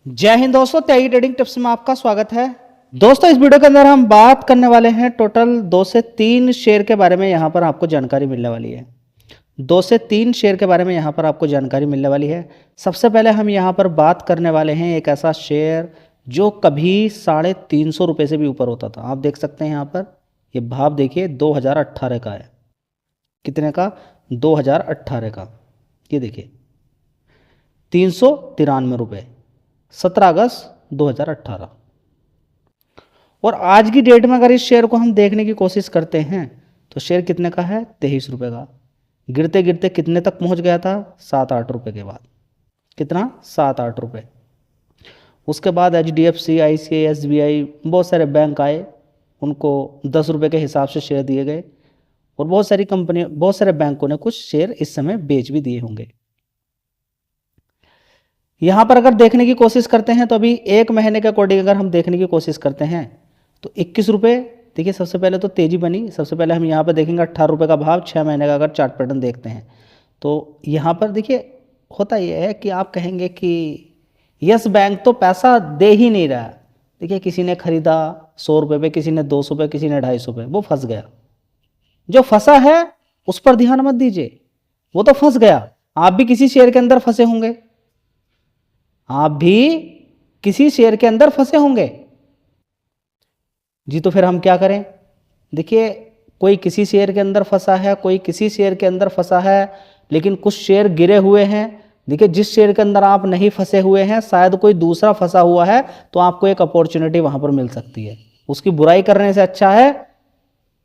जय हिंद दोस्तों, त्यागी trading tips में आपका स्वागत है। दोस्तों, इस वीडियो के अंदर हम बात करने वाले हैं टोटल 2 से 3 शेयर के बारे में। यहाँ पर आपको जानकारी मिलने वाली है। 2 से 3 शेयर के बारे में यहाँ पर आपको जानकारी मिलने वाली है। सबसे पहले हम यहाँ पर बात करने वाले हैं एक ऐसा शेयर जो कभी 350 रुपये से भी ऊपर होता था। आप देख सकते हैं यहाँ पर ये भाव देखिए 2018 का है। कितने का? 2018 का। ये देखिए 393 रुपये, 17 अगस्त 2018। और आज की डेट में अगर इस शेयर को हम देखने की कोशिश करते हैं तो शेयर कितने का है? 23 रुपये का। गिरते गिरते कितने तक पहुंच गया था? 7-8 रुपये के बाद। कितना? 7-8 रुपये। उसके बाद HDFC, ICICI, SBI, बहुत सारे बैंक आए, उनको 10 रुपये के हिसाब से शेयर दिए गए। और बहुत सारी कंपनी, बहुत सारे बैंकों ने कुछ शेयर इस समय बेच भी दिए होंगे। यहाँ पर अगर देखने की कोशिश करते हैं तो अभी एक महीने के अकॉर्डिंग अगर हम देखने की कोशिश करते हैं तो 21 रुपये। देखिए सबसे पहले तो तेज़ी बनी। सबसे पहले हम यहाँ पर देखेंगे 18 रुपये का भाव। 6 महीने का अगर चार्ट पैटर्न देखते हैं तो यहाँ पर देखिए होता यह है कि आप कहेंगे कि यस बैंक तो पैसा दे ही नहीं रहा। देखिए किसी ने खरीदा 100 रुपये पे, किसी ने 200 पे, किसी ने 250 पे, वो फंस गया। जो फंसा है उस पर ध्यान मत दीजिए, वो तो फंस गया। आप भी किसी शेयर के अंदर फंसे होंगे, आप भी किसी शेयर के अंदर फंसे होंगे जी। तो फिर हम क्या करें? देखिए कोई किसी शेयर के अंदर फंसा है, कोई किसी शेयर के अंदर फंसा है, लेकिन कुछ शेयर गिरे हुए हैं। देखिए जिस शेयर के अंदर आप नहीं फंसे हुए हैं, शायद कोई दूसरा फंसा हुआ है, तो आपको एक अपॉर्चुनिटी वहां पर मिल सकती है। उसकी बुराई करने से अच्छा है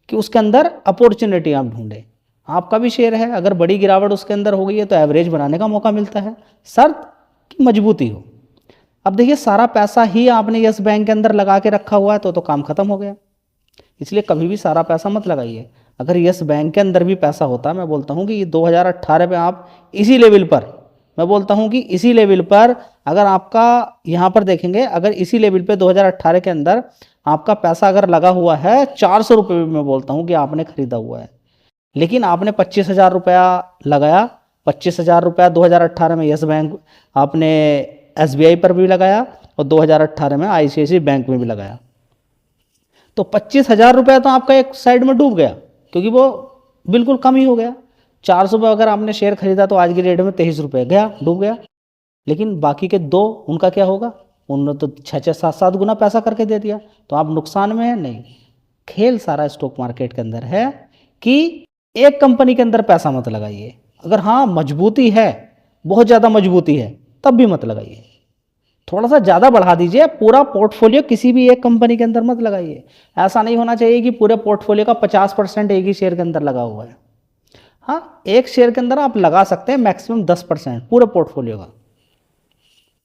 कि उसके अंदर अपॉर्चुनिटी आप ढूंढें। आपका भी शेयर है, अगर बड़ी गिरावट उसके अंदर हो गई है तो एवरेज बनाने का मौका मिलता है, शर्त की मजबूती हो। अब देखिए सारा पैसा ही आपने यस बैंक के अंदर लगा के रखा हुआ है तो काम खत्म हो गया। इसलिए कभी भी सारा पैसा मत लगाइए। अगर यस बैंक के अंदर भी पैसा होता, मैं बोलता हूं कि ये 2018 में आप इसी लेवल पर, मैं बोलता हूं कि इसी लेवल पर अगर आपका यहाँ पर देखेंगे, अगर इसी लेवल पे 2018 के अंदर आपका पैसा अगर लगा हुआ है 400 रुपये में, मैं बोलता हूं कि आपने खरीदा हुआ है, लेकिन आपने 25,000 रुपया लगाया। 25,000 रुपया 2018 में यस बैंक, आपने SBI पर भी लगाया और 2018 में ICICI बैंक में भी लगाया। तो 25,000 रुपया तो आपका एक साइड में डूब गया, क्योंकि वो बिल्कुल कम ही हो गया। 400 रुपये अगर आपने शेयर खरीदा तो आज की डेट में 23 रुपये गया, डूब गया। लेकिन बाकी के 2, उनका क्या होगा? उन्होंने तो 6-6, 7-7 गुना पैसा करके दे दिया। तो आप नुकसान में है? नहीं। खेल सारा स्टॉक मार्केट के अंदर है कि एक कंपनी के अंदर पैसा मत लगाइए। अगर हाँ मजबूती है, बहुत ज़्यादा मजबूती है, तब भी मत लगाइए। थोड़ा सा ज़्यादा बढ़ा दीजिए। पूरा पोर्टफोलियो किसी भी एक कंपनी के अंदर मत लगाइए। ऐसा नहीं होना चाहिए कि पूरे पोर्टफोलियो का 50% एक ही शेयर के अंदर लगा हुआ है। हाँ, एक शेयर के अंदर आप लगा सकते हैं मैक्सिमम 10% पूरे पोर्टफोलियो का,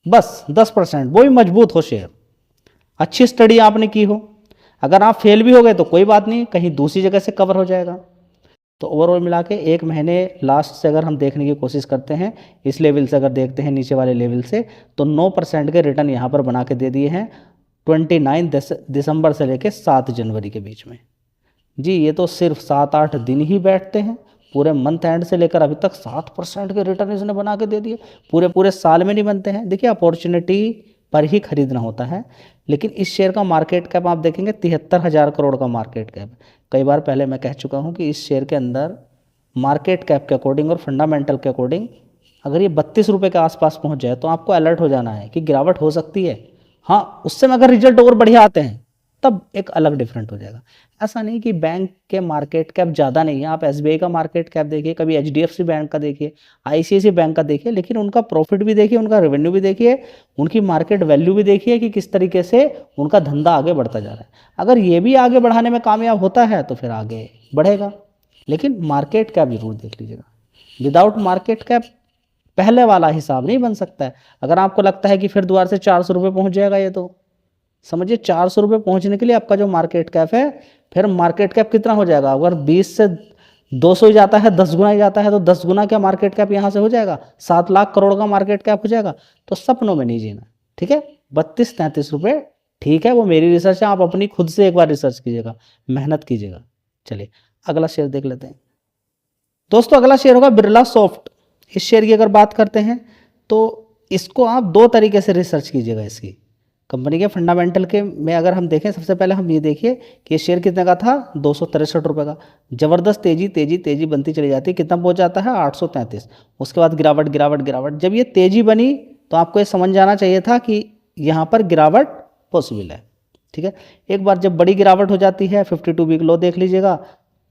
बस 10%, वो भी मजबूत हो शेयर, अच्छी स्टडी आपने की हो। अगर आप फेल भी हो गए तो कोई बात नहीं, कहीं दूसरी जगह से कवर हो जाएगा। तो ओवरऑल मिला के एक महीने लास्ट से अगर हम देखने की कोशिश करते हैं, इस लेवल से अगर देखते हैं नीचे वाले लेवल से, तो 9% के रिटर्न यहाँ पर बना के दे दिए हैं 29 दिसंबर से लेकर 7 जनवरी के बीच में। जी ये तो सिर्फ 7-8 दिन ही बैठते हैं, पूरे मंथ एंड से लेकर अभी तक 7% के रिटर्न इसने बना के दे दिए। पूरे पूरे साल में नहीं बनते हैं। देखिए अपॉर्चुनिटी पर ही खरीदना होता है। लेकिन इस शेयर का मार्केट कैप आप देखेंगे 73,000 करोड़ का मार्केट कैप। कई बार पहले मैं कह चुका हूँ कि इस शेयर के अंदर मार्केट कैप के अकॉर्डिंग और फंडामेंटल के अकॉर्डिंग अगर ये 32 रुपये के आसपास पहुँच जाए तो आपको अलर्ट हो जाना है कि गिरावट हो सकती है। हाँ, उससे में अगर रिजल्ट और बढ़िया आते हैं तब एक अलग डिफरेंट हो जाएगा। ऐसा नहीं कि बैंक के मार्केट कैप ज़्यादा नहीं है। आप SBI का मार्केट कैप देखिए, कभी HDFC बैंक का देखिए, ICICI बैंक का देखिए, लेकिन उनका प्रॉफिट भी देखिए, उनका रेवेन्यू भी देखिए, उनकी मार्केट वैल्यू भी देखिए कि किस तरीके से उनका धंधा आगे बढ़ता जा रहा है। अगर ये भी आगे बढ़ाने में कामयाब होता है तो फिर आगे बढ़ेगा। लेकिन मार्केट कैप जरूर देख लीजिएगा। विदाउट मार्केट कैप पहले वाला हिसाब नहीं बन सकता है। अगर आपको लगता है कि फिर दोबारा से 400 रुपये पहुँच जाएगा, ये तो समझिए 400 रुपये पहुँचने के लिए आपका जो मार्केट कैप है, फिर मार्केट कैप कितना हो जाएगा? अगर 20 से 200 ही जाता है, 10 गुना ही जाता है, तो 10 गुना क्या मार्केट कैप यहाँ से हो जाएगा? 7 लाख करोड़ का मार्केट कैप हो जाएगा। तो सपनों में नहीं जीना, ठीक है? 32-33 रुपये ठीक है, वो मेरी रिसर्च है, आप अपनी खुद से एक बार रिसर्च कीजिएगा, मेहनत कीजिएगा। चलिए अगला शेयर देख लेते हैं। दोस्तों अगला शेयर होगा बिरला सॉफ्ट। इस शेयर की अगर बात करते हैं तो इसको आप दो तरीके से रिसर्च कीजिएगा इसकी कंपनी के फंडामेंटल के में। अगर हम देखें, सबसे पहले हम ये देखिए कि ये शेयर कितने का था, 263 रुपये का। ज़बरदस्त तेज़ी तेज़ी तेज़ी बनती चली जाती है, कितना पहुंच जाता है 833। उसके बाद गिरावट गिरावट गिरावट। जब ये तेज़ी बनी तो आपको ये समझ जाना चाहिए था कि यहाँ पर गिरावट पॉसिबल है, ठीक है। एक बार जब बड़ी गिरावट हो जाती है, 52 वीक लो देख लीजिएगा,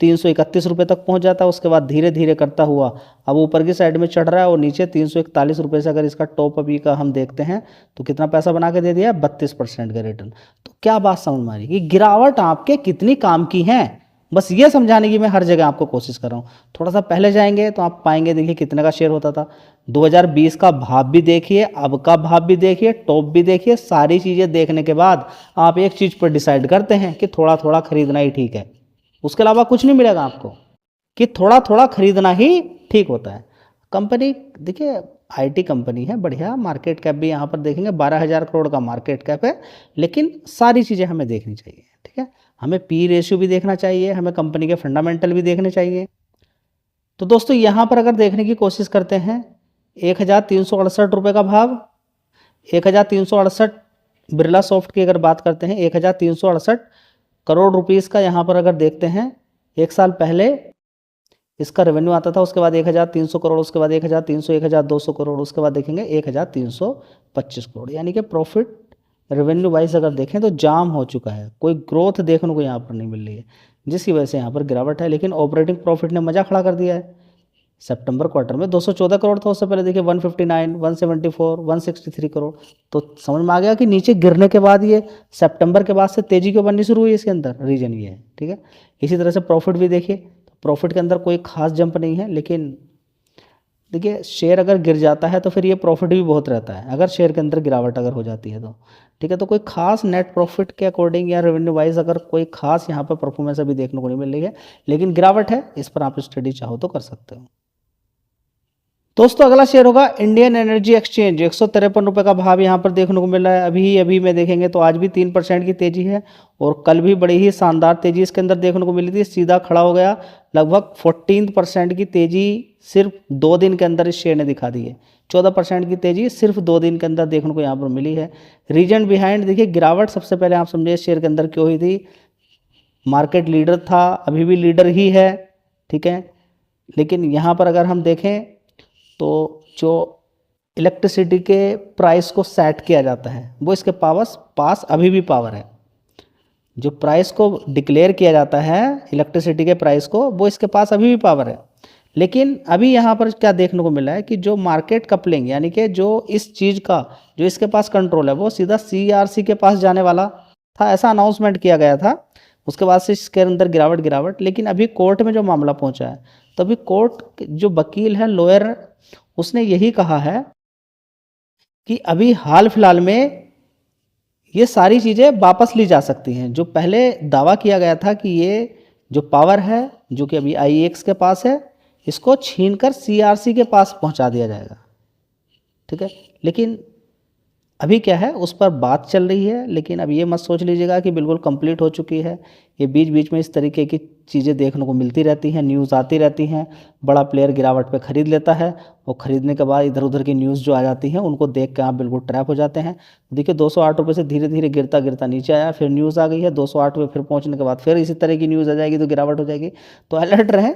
331 रुपये तक पहुंच जाता है। उसके बाद धीरे धीरे करता हुआ अब ऊपर की साइड में चढ़ रहा है और नीचे 341 रुपये से अगर इसका टॉप अभी का हम देखते हैं तो कितना पैसा बना के दे दिया है, 32% का रिटर्न। तो क्या बात समझ में आ रही है कि गिरावट आपके कितनी काम की है, बस ये समझाने की मैं हर जगह आपको कोशिश कर रहा हूँ। थोड़ा सा पहले जाएंगे तो आप पाएंगे, देखिए कितने का शेयर होता था। 2020 का भाव भी देखिए, अब का भाव भी देखिए, टॉप भी देखिए। सारी चीज़ें देखने के बाद आप एक चीज़ पर डिसाइड करते हैं कि थोड़ा थोड़ा खरीदना ही ठीक है। उसके अलावा कुछ नहीं मिलेगा आपको, कि थोड़ा थोड़ा खरीदना ही ठीक होता है। कंपनी देखिए आईटी कंपनी है, बढ़िया मार्केट कैप भी यहाँ पर देखेंगे 12,000 करोड़ का मार्केट कैप है। लेकिन सारी चीज़ें हमें देखनी चाहिए, ठीक है। हमें पी रेशियो भी देखना चाहिए, हमें कंपनी के फंडामेंटल भी देखने चाहिए। तो दोस्तों यहाँ पर अगर देखने की कोशिश करते हैं, 1,368 रुपये का भाव, 1,368 बिरला सॉफ्ट की अगर बात करते हैं, 1,368 करोड़ रुपीस का यहाँ पर अगर देखते हैं, एक साल पहले इसका रेवेन्यू आता था। उसके बाद 1,300 करोड़, उसके बाद 1,300, 1,200 करोड़, उसके बाद देखेंगे 1,325 करोड़। यानी कि प्रॉफिट रेवेन्यू वाइज अगर देखें तो जाम हो चुका है, कोई ग्रोथ देखने को यहाँ पर नहीं मिल रही है, जिसकी वजह से यहाँ पर गिरावट है। लेकिन ऑपरेटिंग प्रॉफिट ने मजा खड़ा कर दिया है। सितंबर क्वार्टर में 214 करोड़ था, उससे पहले देखिए 159, 174, 163 करोड़। तो समझ में आ गया कि नीचे गिरने के बाद ये सितंबर के बाद से तेजी क्यों बननी शुरू हुई, इसके अंदर रीजन ये है, ठीक है। इसी तरह से प्रॉफिट भी देखिए, प्रॉफिट के अंदर कोई खास जंप नहीं है। लेकिन देखिए शेयर अगर गिर जाता है तो फिर ये प्रॉफिट भी बहुत रहता है, अगर शेयर के अंदर गिरावट अगर हो जाती है तो, ठीक है। तो कोई खास नेट प्रॉफिट के अकॉर्डिंग या रेवेन्यू वाइज अगर कोई खास यहाँ पर परफॉर्मेंस अभी देखने को नहीं मिल रही है, लेकिन गिरावट है, इस पर आप स्टडी चाहो तो कर सकते हो। दोस्तों अगला शेयर होगा इंडियन एनर्जी एक्सचेंज। 153 रुपये का भाव यहाँ पर देखने को मिल रहा है। अभी में देखेंगे तो आज भी 3% की तेजी है और कल भी बड़ी ही शानदार तेजी इसके अंदर देखने को मिली थी। सीधा खड़ा हो गया, लगभग 14% की तेजी सिर्फ 2 दिन के अंदर इस शेयर ने दिखा दी है। 14% की तेजी सिर्फ 2 दिन के अंदर देखने को यहाँ पर मिली है। रीजन बिहाइंड देखिए, गिरावट सबसे पहले आप समझिए शेयर के अंदर क्यों हुई थी। मार्केट लीडर था, अभी भी लीडर ही है, ठीक है। लेकिन यहाँ पर अगर हम देखें तो जो इलेक्ट्रिसिटी के प्राइस को सेट किया जाता है वो इसके पास अभी भी पावर है। जो प्राइस को डिक्लेयर किया जाता है इलेक्ट्रिसिटी के प्राइस को, वो इसके पास अभी भी पावर है। लेकिन अभी यहाँ पर क्या देखने को मिला है कि जो मार्केट कपलिंग, यानी कि जो इस चीज़ का जो इसके पास कंट्रोल है, वो सीधा CERC के पास जाने वाला था, ऐसा अनाउंसमेंट किया गया था। उसके बाद से इसके अंदर गिरावट। लेकिन अभी कोर्ट में जो मामला पहुंचा है, तो अभी कोर्ट जो वकील है, लॉयर, उसने यही कहा है कि अभी हाल फिलहाल में ये सारी चीज़ें वापस ली जा सकती हैं। जो पहले दावा किया गया था कि ये जो पावर है जो कि अभी IEX के पास है, इसको छीनकर CERC के पास पहुंचा दिया जाएगा, ठीक है। लेकिन अभी क्या है, उस पर बात चल रही है। लेकिन अब ये मत सोच लीजिएगा कि बिल्कुल कंप्लीट हो चुकी है। ये बीच बीच में इस तरीके की चीज़ें देखने को मिलती रहती हैं, न्यूज़ आती रहती हैं। बड़ा प्लेयर गिरावट पे खरीद लेता है और ख़रीदने के बाद इधर उधर की न्यूज़ जो आ जाती हैं उनको देख के आप बिल्कुल ट्रैप हो जाते हैं। देखिए 208 रुपये से धीरे धीरे गिरता गिरता नीचे आया, फिर न्यूज़ आ गई है 208 रुपये, फिर पहुँचने के बाद फिर इसी तरह की न्यूज़ आ जाएगी तो गिरावट हो जाएगी। तो अलर्ट रहें।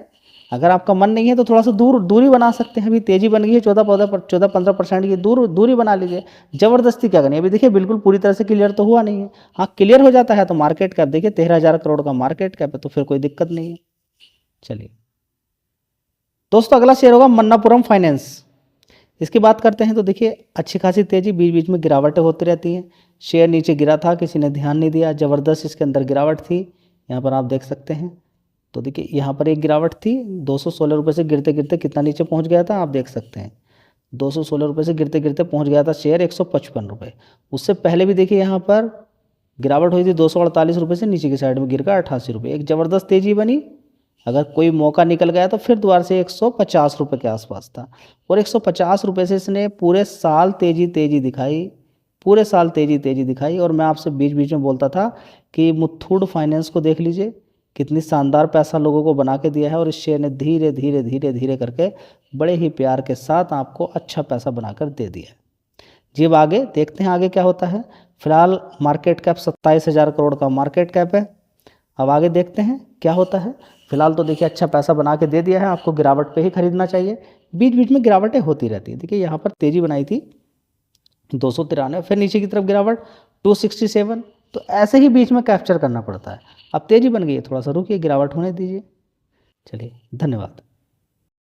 अगर आपका मन नहीं है तो थोड़ा सा दूरी बना सकते हैं। अभी तेज़ी बन गई है 14-15% की, दूरी बना लीजिए। ज़बरदस्ती क्या करनी है। अभी देखिए बिल्कुल पूरी तरह से क्लियर तो हुआ नहीं है। हाँ, क्लियर हो जाता है तो मार्केट कैप देखिए 13,000 करोड़ का मार्केट कैप है, तो फिर कोई दिक्कत नहीं है। चलिए दोस्तों अगला शेयर होगा मन्नापुरम फाइनेंस। इसकी बात करते हैं तो देखिए अच्छी खासी तेज़ी, बीच बीच में गिरावटें होती रहती हैं। शेयर नीचे गिरा था, किसी ने ध्यान नहीं दिया, ज़बरदस्त इसके अंदर गिरावट थी। यहाँ पर आप देख सकते हैं। तो देखिए यहाँ पर एक गिरावट थी, 216 रुपये से गिरते गिरते कितना नीचे पहुँच गया था, आप देख सकते हैं। 216 रुपये से गिरते गिरते पहुँच गया था शेयर 155 रुपये। उससे पहले भी देखिए यहाँ पर गिरावट हुई थी, 248 रुपये से नीचे की साइड में गिर कर 88 रुपये। एक ज़बरदस्त तेज़ी बनी। अगर कोई मौका निकल गया तो फिर दोबारा से 150 रुपये के आसपास था, और 150 रुपये से इसने पूरे साल तेज़ी दिखाई, पूरे साल तेज़ी दिखाई। और मैं आपसे बीच बीच में बोलता था कि मुथूट फाइनेंस को देख लीजिए, कितनी शानदार पैसा लोगों को बना के दिया है। और इस शेयर ने धीरे धीरे करके बड़े ही प्यार के साथ आपको अच्छा पैसा बनाकर दे दिया है। जी अब आगे देखते हैं आगे क्या होता है। फिलहाल मार्केट कैप 27,000 करोड़ का मार्केट कैप है। अब आगे देखते हैं क्या होता है। फिलहाल तो देखिए अच्छा पैसा बना के दे दिया है, आपको गिरावट पे ही खरीदना चाहिए। बीच बीच में गिरावटें होती रहती है। देखिए यहाँ पर तेजी बनाई थी 293, फिर नीचे की तरफ गिरावट 267, तो ऐसे ही बीच में कैप्चर करना पड़ता है। अब तेजी बन गई है, थोड़ा सा रुकिए, गिरावट होने दीजिए। चलिए धन्यवाद।